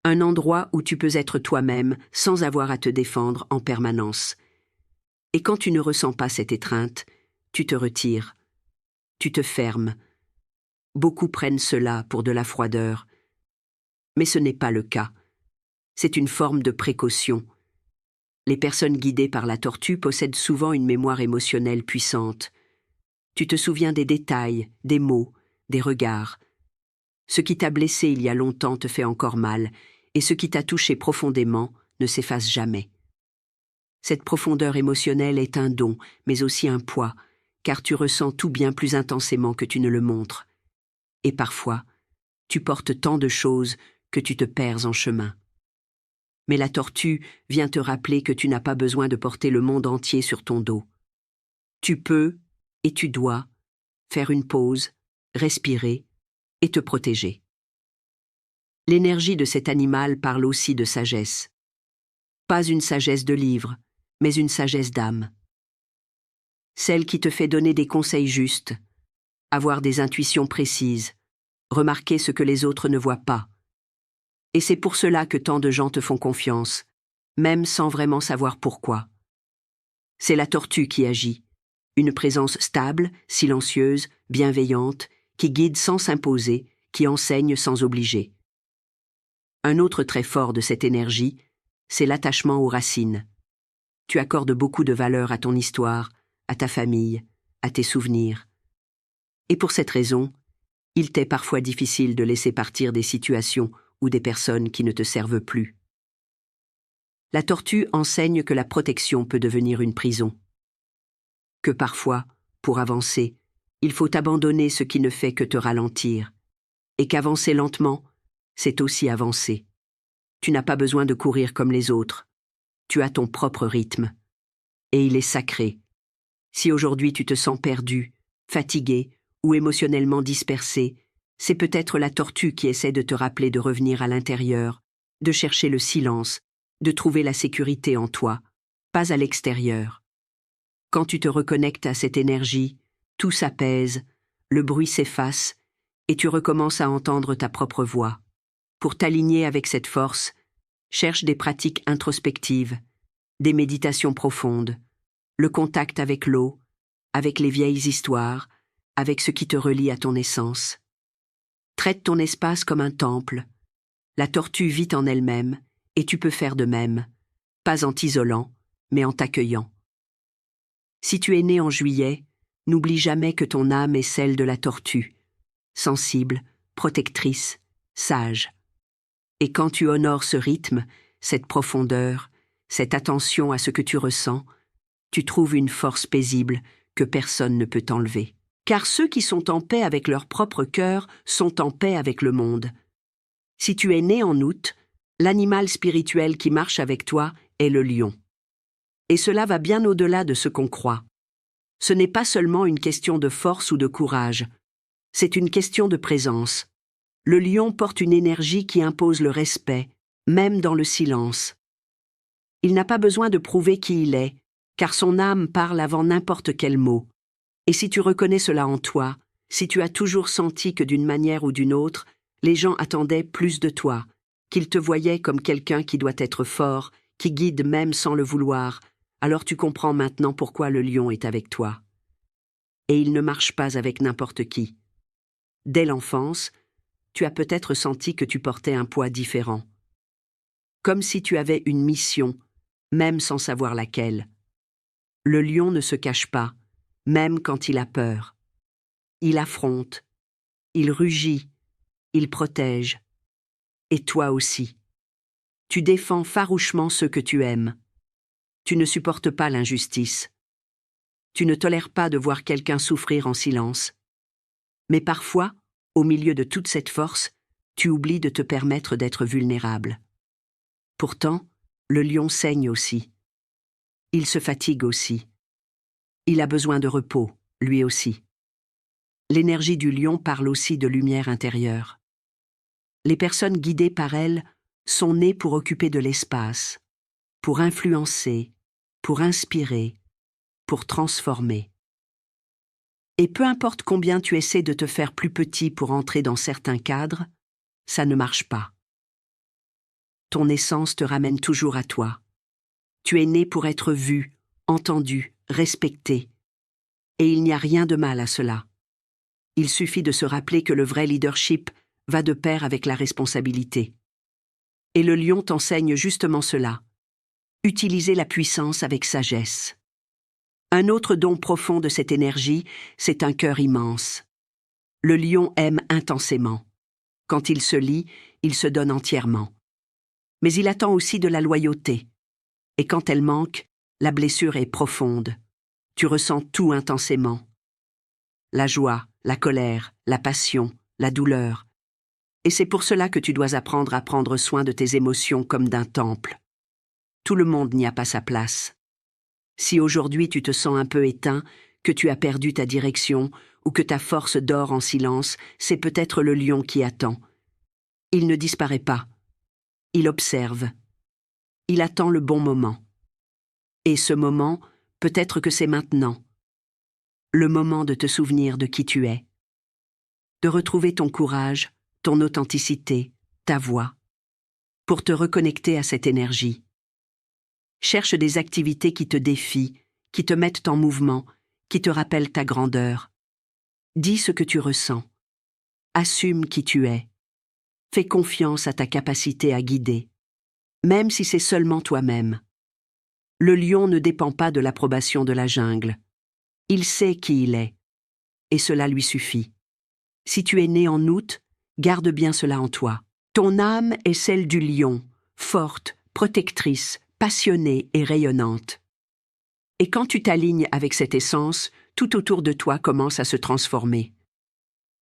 Un endroit où tu peux être toi-même sans avoir à te défendre en permanence. Et quand tu ne ressens pas cette étreinte, tu te retires. Tu te fermes. Beaucoup prennent cela pour de la froideur. Mais ce n'est pas le cas. C'est une forme de précaution. Les personnes guidées par la tortue possèdent souvent une mémoire émotionnelle puissante. Tu te souviens des détails, des mots, des regards. Ce qui t'a blessé il y a longtemps te fait encore mal, et ce qui t'a touché profondément ne s'efface jamais. Cette profondeur émotionnelle est un don, mais aussi un poids, car tu ressens tout bien plus intensément que tu ne le montres. Et parfois, tu portes tant de choses que tu te perds en chemin. Mais la tortue vient te rappeler que tu n'as pas besoin de porter le monde entier sur ton dos. Tu peux, et tu dois, faire une pause, respirer et te protéger. L'énergie de cet animal parle aussi de sagesse. Pas une sagesse de livre, mais une sagesse d'âme. Celle qui te fait donner des conseils justes, avoir des intuitions précises, remarquer ce que les autres ne voient pas. Et c'est pour cela que tant de gens te font confiance, même sans vraiment savoir pourquoi. C'est la tortue qui agit, une présence stable, silencieuse, bienveillante, qui guide sans s'imposer, qui enseigne sans obliger. Un autre trait fort de cette énergie, c'est l'attachement aux racines. Tu accordes beaucoup de valeur à ton histoire, à ta famille, à tes souvenirs. Et pour cette raison, il t'est parfois difficile de laisser partir des situations ou des personnes qui ne te servent plus. La tortue enseigne que la protection peut devenir une prison. Que parfois, pour avancer, il faut abandonner ce qui ne fait que te ralentir, et qu'avancer lentement, c'est aussi avancer. Tu n'as pas besoin de courir comme les autres. Tu as ton propre rythme. Et il est sacré. Si aujourd'hui tu te sens perdu, fatigué ou émotionnellement dispersé, c'est peut-être la tortue qui essaie de te rappeler de revenir à l'intérieur, de chercher le silence, de trouver la sécurité en toi, pas à l'extérieur. Quand tu te reconnectes à cette énergie, tout s'apaise, le bruit s'efface, et tu recommences à entendre ta propre voix. Pour t'aligner avec cette force, cherche des pratiques introspectives, des méditations profondes, le contact avec l'eau, avec les vieilles histoires, avec ce qui te relie à ton essence. Traite ton espace comme un temple. La tortue vit en elle-même, et tu peux faire de même, pas en t'isolant, mais en t'accueillant. Si tu es né en juillet, n'oublie jamais que ton âme est celle de la tortue, sensible, protectrice, sage. Et quand tu honores ce rythme, cette profondeur, cette attention à ce que tu ressens, tu trouves une force paisible que personne ne peut t'enlever. Car ceux qui sont en paix avec leur propre cœur sont en paix avec le monde. Si tu es né en août, l'animal spirituel qui marche avec toi est le lion. Et cela va bien au-delà de ce qu'on croit. Ce n'est pas seulement une question de force ou de courage, c'est une question de présence. Le lion porte une énergie qui impose le respect, même dans le silence. Il n'a pas besoin de prouver qui il est, car son âme parle avant n'importe quel mot. Et si tu reconnais cela en toi, si tu as toujours senti que d'une manière ou d'une autre, les gens attendaient plus de toi, qu'ils te voyaient comme quelqu'un qui doit être fort, qui guide même sans le vouloir, alors tu comprends maintenant pourquoi le lion est avec toi. Et il ne marche pas avec n'importe qui. Dès l'enfance, tu as peut-être senti que tu portais un poids différent. Comme si tu avais une mission, même sans savoir laquelle. Le lion ne se cache pas, même quand il a peur. Il affronte, il rugit, il protège. Et toi aussi. Tu défends farouchement ceux que tu aimes. Tu ne supportes pas l'injustice. Tu ne tolères pas de voir quelqu'un souffrir en silence. Mais parfois, au milieu de toute cette force, tu oublies de te permettre d'être vulnérable. Pourtant, le lion saigne aussi. Il se fatigue aussi. Il a besoin de repos, lui aussi. L'énergie du lion parle aussi de lumière intérieure. Les personnes guidées par elle sont nées pour occuper de l'espace, pour influencer, pour inspirer, pour transformer. Et peu importe combien tu essaies de te faire plus petit pour entrer dans certains cadres, ça ne marche pas. Ton essence te ramène toujours à toi. Tu es né pour être vu, entendu, respecté. Et il n'y a rien de mal à cela. Il suffit de se rappeler que le vrai leadership va de pair avec la responsabilité. Et le lion t'enseigne justement cela. Utiliser la puissance avec sagesse. Un autre don profond de cette énergie, c'est un cœur immense. Le lion aime intensément. Quand il se lie, il se donne entièrement. Mais il attend aussi de la loyauté. Et quand elle manque, la blessure est profonde. Tu ressens tout intensément. La joie, la colère, la passion, la douleur. Et c'est pour cela que tu dois apprendre à prendre soin de tes émotions comme d'un temple. Tout le monde n'y a pas sa place. Si aujourd'hui tu te sens un peu éteint, que tu as perdu ta direction ou que ta force dort en silence, c'est peut-être le lion qui attend. Il ne disparaît pas. Il observe. Il attend le bon moment. Et ce moment, peut-être que c'est maintenant. Le moment de te souvenir de qui tu es. De retrouver ton courage, ton authenticité, ta voix. Pour te reconnecter à cette énergie. Cherche des activités qui te défient, qui te mettent en mouvement, qui te rappellent ta grandeur. Dis ce que tu ressens. Assume qui tu es. Fais confiance à ta capacité à guider, même si c'est seulement toi-même. Le lion ne dépend pas de l'approbation de la jungle. Il sait qui il est, et cela lui suffit. Si tu es né en août, garde bien cela en toi. Ton âme est celle du lion, forte, protectrice, passionnée et rayonnante. Et quand tu t'alignes avec cette essence, tout autour de toi commence à se transformer.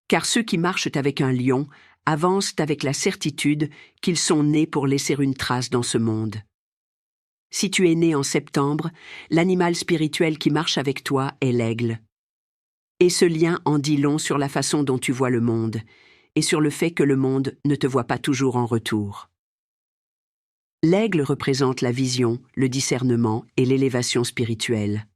Car ceux qui marchent avec un lion avancent avec la certitude qu'ils sont nés pour laisser une trace dans ce monde. Si tu es né en septembre, l'animal spirituel qui marche avec toi est l'aigle. Et ce lien en dit long sur la façon dont tu vois le monde, et sur le fait que le monde ne te voit pas toujours en retour. L'aigle représente la vision, le discernement et l'élévation spirituelle.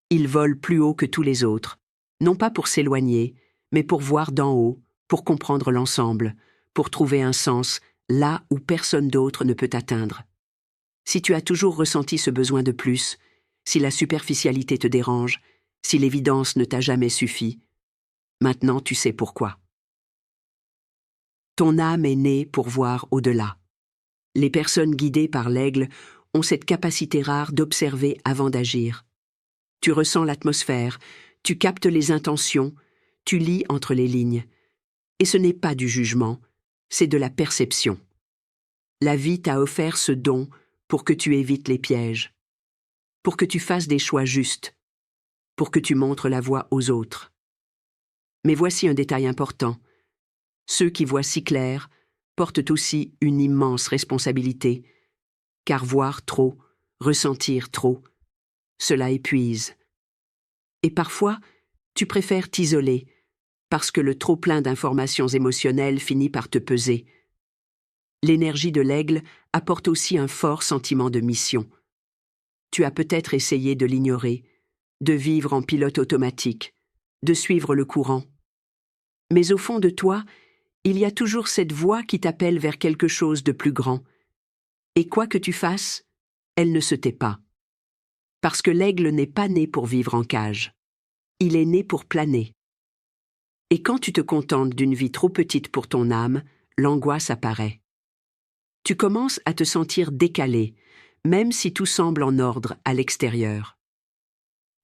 Il vole plus haut que tous les autres, non pas pour s'éloigner, mais pour voir d'en haut, pour comprendre l'ensemble, pour trouver un sens là où personne d'autre ne peut atteindre. Si tu as toujours ressenti ce besoin de plus, si la superficialité te dérange, si l'évidence ne t'a jamais suffi, maintenant tu sais pourquoi. Ton âme est née pour voir au-delà. Les personnes guidées par l'aigle ont cette capacité rare d'observer avant d'agir. Tu ressens l'atmosphère, tu captes les intentions, tu lis entre les lignes. Et ce n'est pas du jugement, c'est de la perception. La vie t'a offert ce don pour que tu évites les pièges, pour que tu fasses des choix justes, pour que tu montres la voie aux autres. Mais voici un détail important. Ceux qui voient si clair portent aussi une immense responsabilité, car voir trop, ressentir trop, cela épuise. Et parfois, tu préfères t'isoler, parce que le trop-plein d'informations émotionnelles finit par te peser. L'énergie de l'aigle apporte aussi un fort sentiment de mission. Tu as peut-être essayé de l'ignorer, de vivre en pilote automatique, de suivre le courant. Mais au fond de toi, il y a toujours cette voix qui t'appelle vers quelque chose de plus grand. Et quoi que tu fasses, elle ne se tait pas. Parce que l'aigle n'est pas né pour vivre en cage. Il est né pour planer. Et quand tu te contentes d'une vie trop petite pour ton âme, l'angoisse apparaît. Tu commences à te sentir décalé, même si tout semble en ordre à l'extérieur.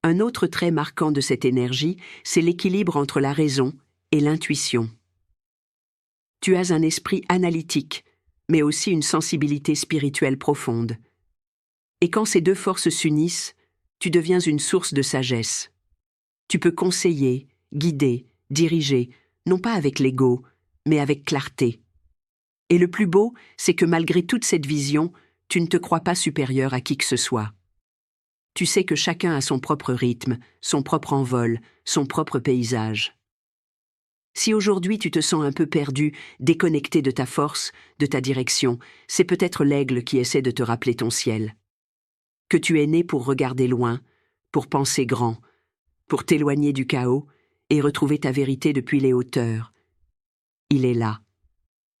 Un autre trait marquant de cette énergie, c'est l'équilibre entre la raison et l'intuition. Tu as un esprit analytique, mais aussi une sensibilité spirituelle profonde. Et quand ces deux forces s'unissent, tu deviens une source de sagesse. Tu peux conseiller, guider, diriger, non pas avec l'ego, mais avec clarté. Et le plus beau, c'est que malgré toute cette vision, tu ne te crois pas supérieur à qui que ce soit. Tu sais que chacun a son propre rythme, son propre envol, son propre paysage. Si aujourd'hui tu te sens un peu perdu, déconnecté de ta force, de ta direction, c'est peut-être l'aigle qui essaie de te rappeler ton ciel. Que tu es né pour regarder loin, pour penser grand, pour t'éloigner du chaos et retrouver ta vérité depuis les hauteurs. Il est là.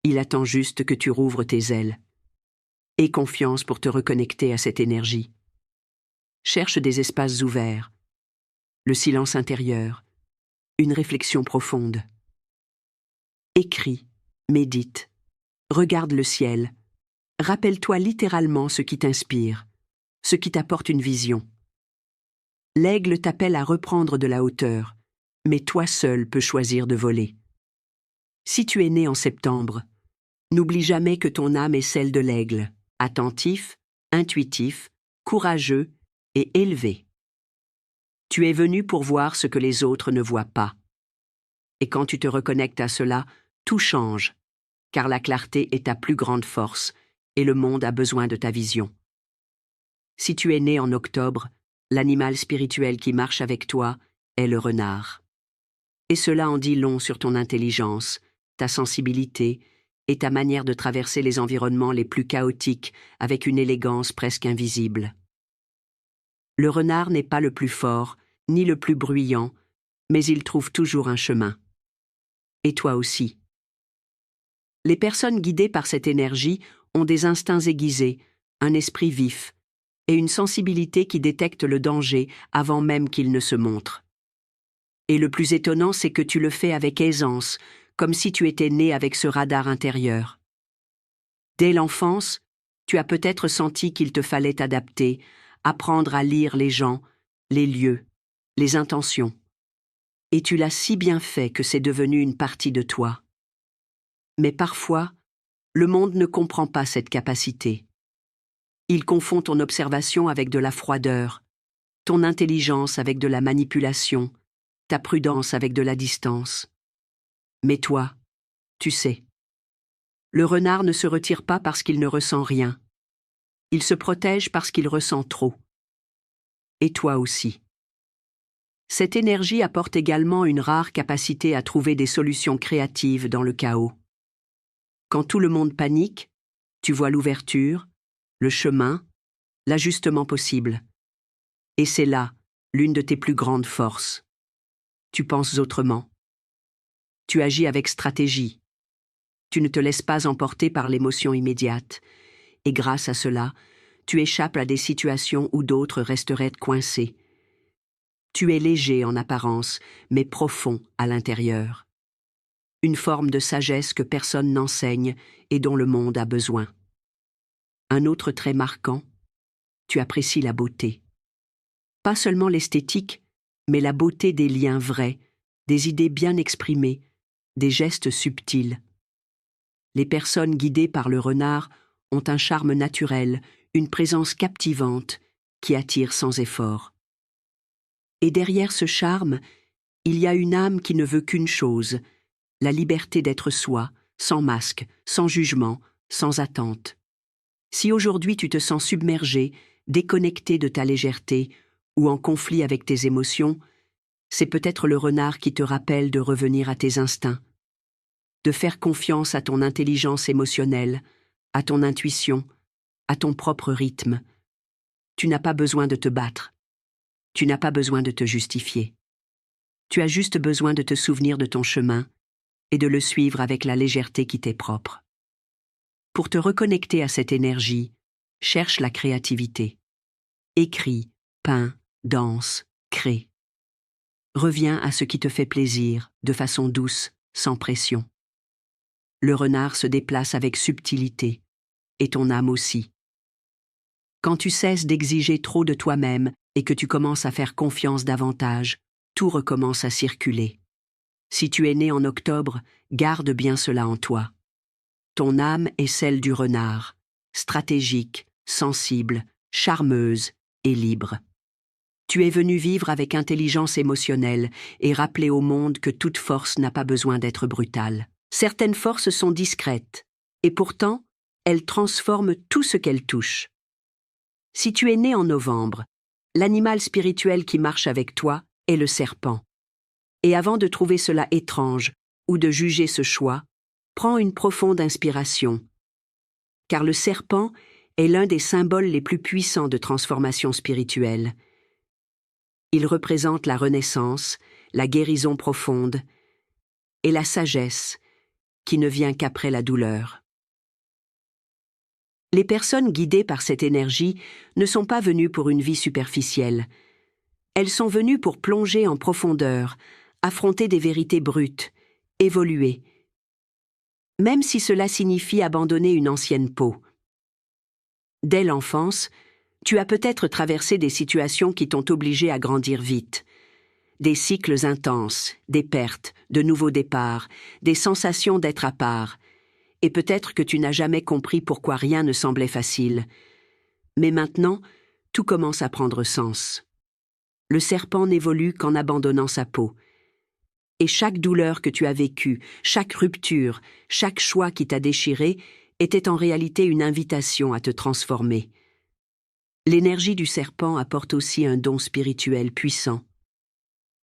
Il attend juste que tu rouvres tes ailes. Aie confiance pour te reconnecter à cette énergie. Cherche des espaces ouverts, le silence intérieur, une réflexion profonde. Écris, médite, regarde le ciel, rappelle-toi littéralement ce qui t'inspire, ce qui t'apporte une vision. L'aigle t'appelle à reprendre de la hauteur, mais toi seul peux choisir de voler. Si tu es né en septembre, n'oublie jamais que ton âme est celle de l'aigle, attentif, intuitif, courageux et élevé. Tu es venu pour voir ce que les autres ne voient pas. Et quand tu te reconnectes à cela, tout change, car la clarté est ta plus grande force et le monde a besoin de ta vision. Si tu es né en octobre, l'animal spirituel qui marche avec toi est le renard. Et cela en dit long sur ton intelligence, ta sensibilité et ta manière de traverser les environnements les plus chaotiques avec une élégance presque invisible. Le renard n'est pas le plus fort, ni le plus bruyant, mais il trouve toujours un chemin. Et toi aussi. Les personnes guidées par cette énergie ont des instincts aiguisés, un esprit vif et une sensibilité qui détecte le danger avant même qu'il ne se montre. Et le plus étonnant, c'est que tu le fais avec aisance, comme si tu étais né avec ce radar intérieur. Dès l'enfance, tu as peut-être senti qu'il te fallait t'adapter, apprendre à lire les gens, les lieux, les intentions. Et tu l'as si bien fait que c'est devenu une partie de toi. Mais parfois, le monde ne comprend pas cette capacité. Il confond ton observation avec de la froideur, ton intelligence avec de la manipulation, ta prudence avec de la distance. Mais toi, tu sais. Le renard ne se retire pas parce qu'il ne ressent rien. Il se protège parce qu'il ressent trop. Et toi aussi. Cette énergie apporte également une rare capacité à trouver des solutions créatives dans le chaos. Quand tout le monde panique, tu vois l'ouverture, le chemin, l'ajustement possible. Et c'est là l'une de tes plus grandes forces. Tu penses autrement. Tu agis avec stratégie. Tu ne te laisses pas emporter par l'émotion immédiate. Et grâce à cela, tu échappes à des situations où d'autres resteraient coincés. Tu es léger en apparence, mais profond à l'intérieur. Une forme de sagesse que personne n'enseigne et dont le monde a besoin. Un autre trait marquant, tu apprécies la beauté. Pas seulement l'esthétique, mais la beauté des liens vrais, des idées bien exprimées, des gestes subtils. Les personnes guidées par le renard ont un charme naturel, une présence captivante qui attire sans effort. Et derrière ce charme, il y a une âme qui ne veut qu'une chose, la liberté d'être soi, sans masque, sans jugement, sans attente. Si aujourd'hui tu te sens submergé, déconnecté de ta légèreté ou en conflit avec tes émotions, c'est peut-être le renard qui te rappelle de revenir à tes instincts, de faire confiance à ton intelligence émotionnelle, à ton intuition, à ton propre rythme. Tu n'as pas besoin de te battre. Tu n'as pas besoin de te justifier. Tu as juste besoin de te souvenir de ton chemin et de le suivre avec la légèreté qui t'est propre. Pour te reconnecter à cette énergie, cherche la créativité. Écris, peins, danse, crée. Reviens à ce qui te fait plaisir, de façon douce, sans pression. Le renard se déplace avec subtilité, et ton âme aussi. Quand tu cesses d'exiger trop de toi-même et que tu commences à faire confiance davantage, tout recommence à circuler. Si tu es né en octobre, garde bien cela en toi. Ton âme est celle du renard, stratégique, sensible, charmeuse et libre. Tu es venu vivre avec intelligence émotionnelle et rappeler au monde que toute force n'a pas besoin d'être brutale. Certaines forces sont discrètes, et pourtant, elles transforment tout ce qu'elles touchent. Si tu es né en novembre, l'animal spirituel qui marche avec toi est le serpent. Et avant de trouver cela étrange ou de juger ce choix, prends une profonde inspiration. Car le serpent est l'un des symboles les plus puissants de transformation spirituelle. Il représente la renaissance, la guérison profonde et la sagesse qui ne vient qu'après la douleur. Les personnes guidées par cette énergie ne sont pas venues pour une vie superficielle. Elles sont venues pour plonger en profondeur, affronter des vérités brutes, évoluer, même si cela signifie abandonner une ancienne peau. Dès l'enfance, tu as peut-être traversé des situations qui t'ont obligé à grandir vite. Des cycles intenses, des pertes, de nouveaux départs, des sensations d'être à part. Et peut-être que tu n'as jamais compris pourquoi rien ne semblait facile. Mais maintenant, tout commence à prendre sens. Le serpent n'évolue qu'en abandonnant sa peau. Et chaque douleur que tu as vécue, chaque rupture, chaque choix qui t'a déchiré, était en réalité une invitation à te transformer. L'énergie du serpent apporte aussi un don spirituel puissant.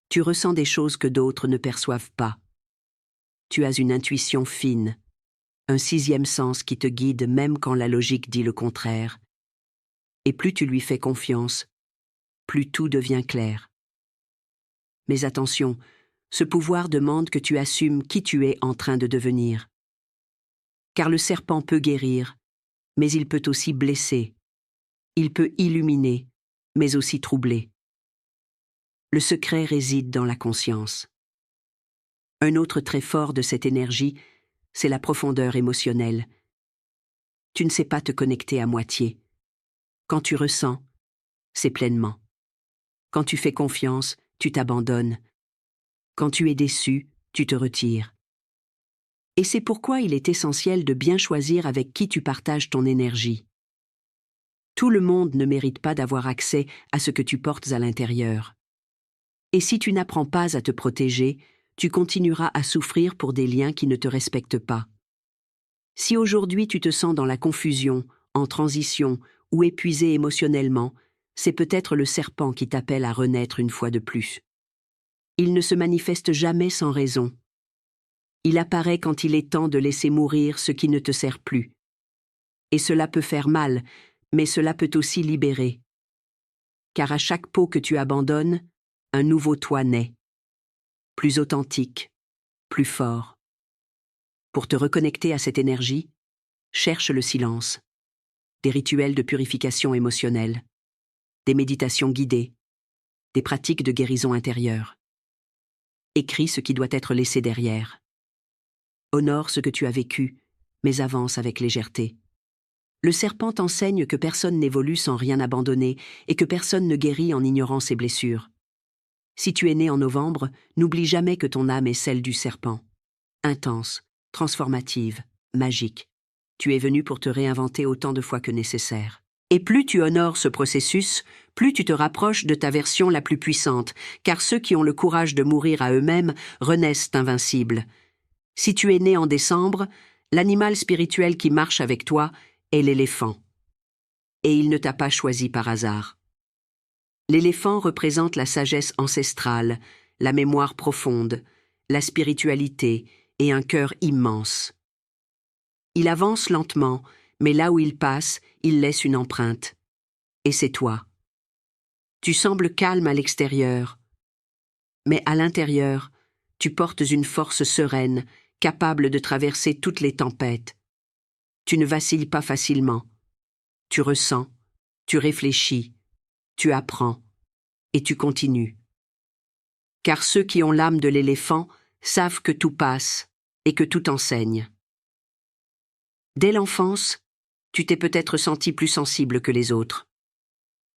Tu ressens des choses que d'autres ne perçoivent pas. Tu as une intuition fine, un sixième sens qui te guide même quand la logique dit le contraire. Et plus tu lui fais confiance, plus tout devient clair. Mais attention, ce pouvoir demande que tu assumes qui tu es en train de devenir. Car le serpent peut guérir, mais il peut aussi blesser. Il peut illuminer, mais aussi troubler. Le secret réside dans la conscience. Un autre trait fort de cette énergie, c'est la profondeur émotionnelle. Tu ne sais pas te connecter à moitié. Quand tu ressens, c'est pleinement. Quand tu fais confiance, tu t'abandonnes. Quand tu es déçu, tu te retires. Et c'est pourquoi il est essentiel de bien choisir avec qui tu partages ton énergie. Tout le monde ne mérite pas d'avoir accès à ce que tu portes à l'intérieur. Et si tu n'apprends pas à te protéger, tu continueras à souffrir pour des liens qui ne te respectent pas. Si aujourd'hui tu te sens dans la confusion, en transition ou épuisé émotionnellement, c'est peut-être le serpent qui t'appelle à renaître une fois de plus. Il ne se manifeste jamais sans raison. Il apparaît quand il est temps de laisser mourir ce qui ne te sert plus. Et cela peut faire mal, mais cela peut aussi libérer. Car à chaque peau que tu abandonnes, un nouveau toi naît. Plus authentique, plus fort. Pour te reconnecter à cette énergie, cherche le silence, des rituels de purification émotionnelle, des méditations guidées, des pratiques de guérison intérieure. Écris ce qui doit être laissé derrière. Honore ce que tu as vécu, mais avance avec légèreté. Le serpent t'enseigne que personne n'évolue sans rien abandonner et que personne ne guérit en ignorant ses blessures. Si tu es né en novembre, n'oublie jamais que ton âme est celle du serpent. Intense, transformative, magique. Tu es venu pour te réinventer autant de fois que nécessaire. Et plus tu honores ce processus, plus tu te rapproches de ta version la plus puissante, car ceux qui ont le courage de mourir à eux-mêmes renaissent invincibles. Si tu es né en décembre, l'animal spirituel qui marche avec toi est l'éléphant. Et il ne t'a pas choisi par hasard. L'éléphant représente la sagesse ancestrale, la mémoire profonde, la spiritualité et un cœur immense. Il avance lentement, mais là où il passe, il laisse une empreinte. Et c'est toi. Tu sembles calme à l'extérieur, mais à l'intérieur, tu portes une force sereine, capable de traverser toutes les tempêtes. Tu ne vacilles pas facilement. Tu ressens, tu réfléchis, tu apprends, et tu continues. Car ceux qui ont l'âme de l'éléphant savent que tout passe et que tout enseigne. Dès l'enfance, tu t'es peut-être senti plus sensible que les autres.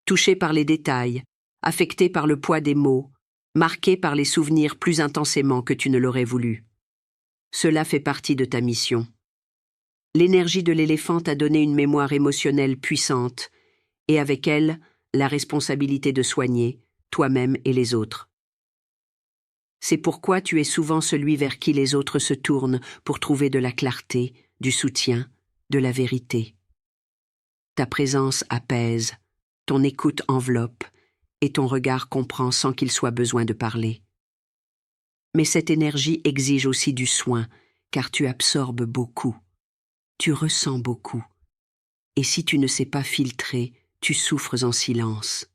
Touché par les détails, affecté par le poids des mots, marqué par les souvenirs plus intensément que tu ne l'aurais voulu. Cela fait partie de ta mission. L'énergie de l'éléphant t'a donné une mémoire émotionnelle puissante, et avec elle, la responsabilité de soigner, toi-même et les autres. C'est pourquoi tu es souvent celui vers qui les autres se tournent pour trouver de la clarté, du soutien, de la vérité. Ta présence apaise, ton écoute enveloppe, et ton regard comprend sans qu'il soit besoin de parler. Mais cette énergie exige aussi du soin, car tu absorbes beaucoup. Tu ressens beaucoup. Et si tu ne sais pas filtrer, tu souffres en silence.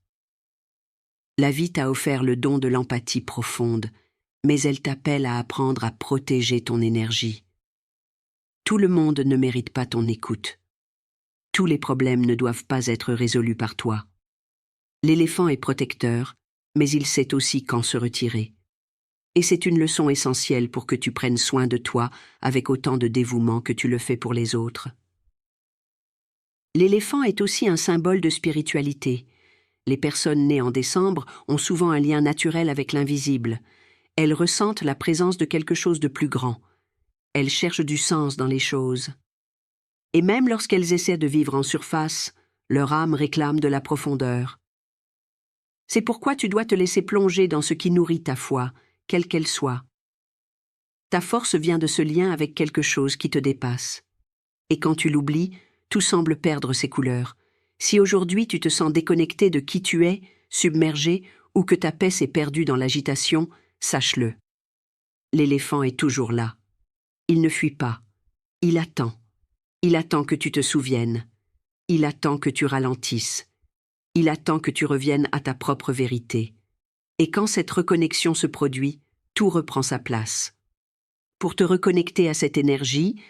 La vie t'a offert le don de l'empathie profonde, mais elle t'appelle à apprendre à protéger ton énergie. Tout le monde ne mérite pas ton écoute. Tous les problèmes ne doivent pas être résolus par toi. L'éléphant est protecteur, mais il sait aussi quand se retirer. Et c'est une leçon essentielle pour que tu prennes soin de toi avec autant de dévouement que tu le fais pour les autres. L'éléphant est aussi un symbole de spiritualité. Les personnes nées en décembre ont souvent un lien naturel avec l'invisible. Elles ressentent la présence de quelque chose de plus grand. Elles cherchent du sens dans les choses. Et même lorsqu'elles essaient de vivre en surface, leur âme réclame de la profondeur. C'est pourquoi tu dois te laisser plonger dans ce qui nourrit ta foi, quelle qu'elle soit. Ta force vient de ce lien avec quelque chose qui te dépasse. Et quand tu l'oublies, tout semble perdre ses couleurs. Si aujourd'hui tu te sens déconnecté de qui tu es, submergé, ou que ta paix s'est perdue dans l'agitation, sache-le. L'éléphant est toujours là. Il ne fuit pas. Il attend. Il attend que tu te souviennes. Il attend que tu ralentisses. Il attend que tu reviennes à ta propre vérité. Et quand cette reconnexion se produit, tout reprend sa place. Pour te reconnecter à cette énergie,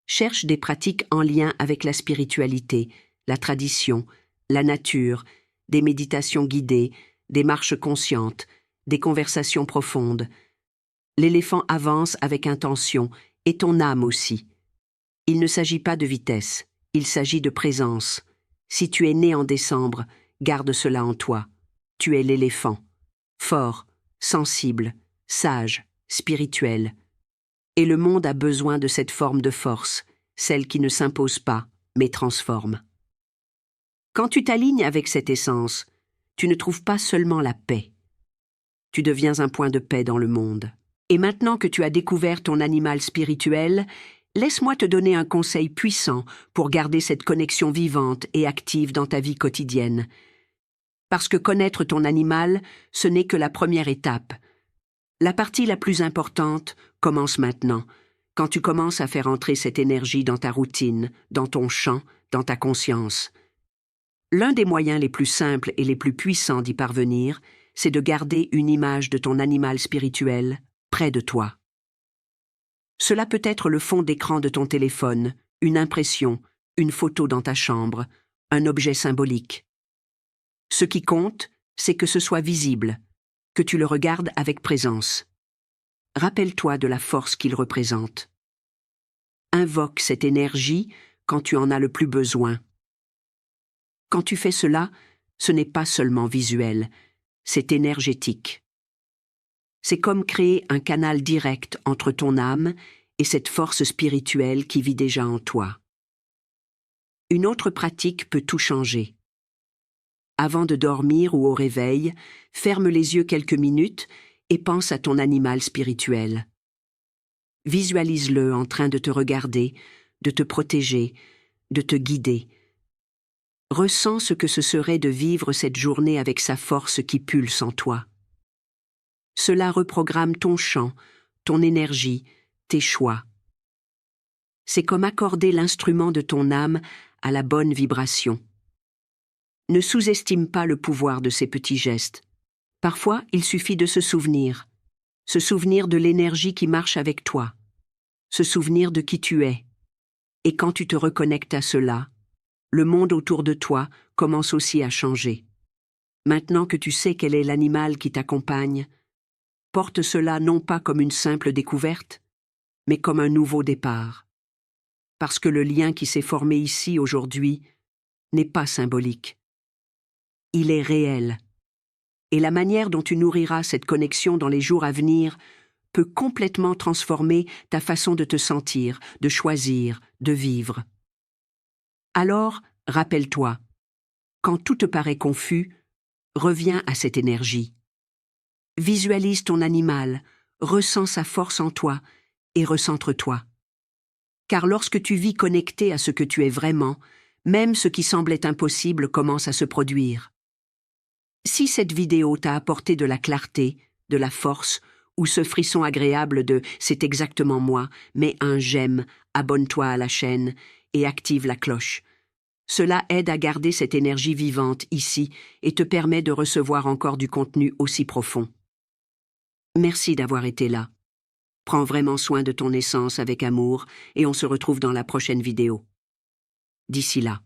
cherche des pratiques en lien avec la spiritualité, la tradition, la nature, des méditations guidées, des marches conscientes, des conversations profondes. L'éléphant avance avec intention, et ton âme aussi. Il ne s'agit pas de vitesse, il s'agit de présence. Si tu es né en décembre, garde cela en toi. Tu es l'éléphant, fort, sensible, sage, spirituel. Et le monde a besoin de cette forme de force, celle qui ne s'impose pas, mais transforme. Quand tu t'alignes avec cette essence, tu ne trouves pas seulement la paix. Tu deviens un point de paix dans le monde. Et maintenant que tu as découvert ton animal spirituel, laisse-moi te donner un conseil puissant pour garder cette connexion vivante et active dans ta vie quotidienne. Parce que connaître ton animal, ce n'est que la première étape. La partie la plus importante commence maintenant, quand tu commences à faire entrer cette énergie dans ta routine, dans ton champ, dans ta conscience. L'un des moyens les plus simples et les plus puissants d'y parvenir, c'est de garder une image de ton animal spirituel près de toi. Cela peut être le fond d'écran de ton téléphone, une impression, une photo dans ta chambre, un objet symbolique. Ce qui compte, c'est que ce soit visible, que tu le regardes avec présence. Rappelle-toi de la force qu'il représente. Invoque cette énergie quand tu en as le plus besoin. Quand tu fais cela, ce n'est pas seulement visuel, c'est énergétique. C'est comme créer un canal direct entre ton âme et cette force spirituelle qui vit déjà en toi. Une autre pratique peut tout changer. Avant de dormir ou au réveil, ferme les yeux quelques minutes et pense à ton animal spirituel. Visualise-le en train de te regarder, de te protéger, de te guider. Ressens ce que ce serait de vivre cette journée avec sa force qui pulse en toi. Cela reprogramme ton champ, ton énergie, tes choix. C'est comme accorder l'instrument de ton âme à la bonne vibration. Ne sous-estime pas le pouvoir de ces petits gestes. Parfois, il suffit de se souvenir de l'énergie qui marche avec toi, se souvenir de qui tu es. Et quand tu te reconnectes à cela, le monde autour de toi commence aussi à changer. Maintenant que tu sais quel est l'animal qui t'accompagne, porte cela non pas comme une simple découverte, mais comme un nouveau départ. Parce que le lien qui s'est formé ici aujourd'hui n'est pas symbolique. Il est réel. Et la manière dont tu nourriras cette connexion dans les jours à venir peut complètement transformer ta façon de te sentir, de choisir, de vivre. Alors, rappelle-toi, quand tout te paraît confus, reviens à cette énergie. Visualise ton animal, ressens sa force en toi et recentre-toi. Car lorsque tu vis connecté à ce que tu es vraiment, même ce qui semblait impossible commence à se produire. Si cette vidéo t'a apporté de la clarté, de la force, ou ce frisson agréable de « c'est exactement moi », mets un j'aime, abonne-toi à la chaîne et active la cloche. Cela aide à garder cette énergie vivante ici et te permet de recevoir encore du contenu aussi profond. Merci d'avoir été là. Prends vraiment soin de ton essence avec amour et on se retrouve dans la prochaine vidéo. D'ici là.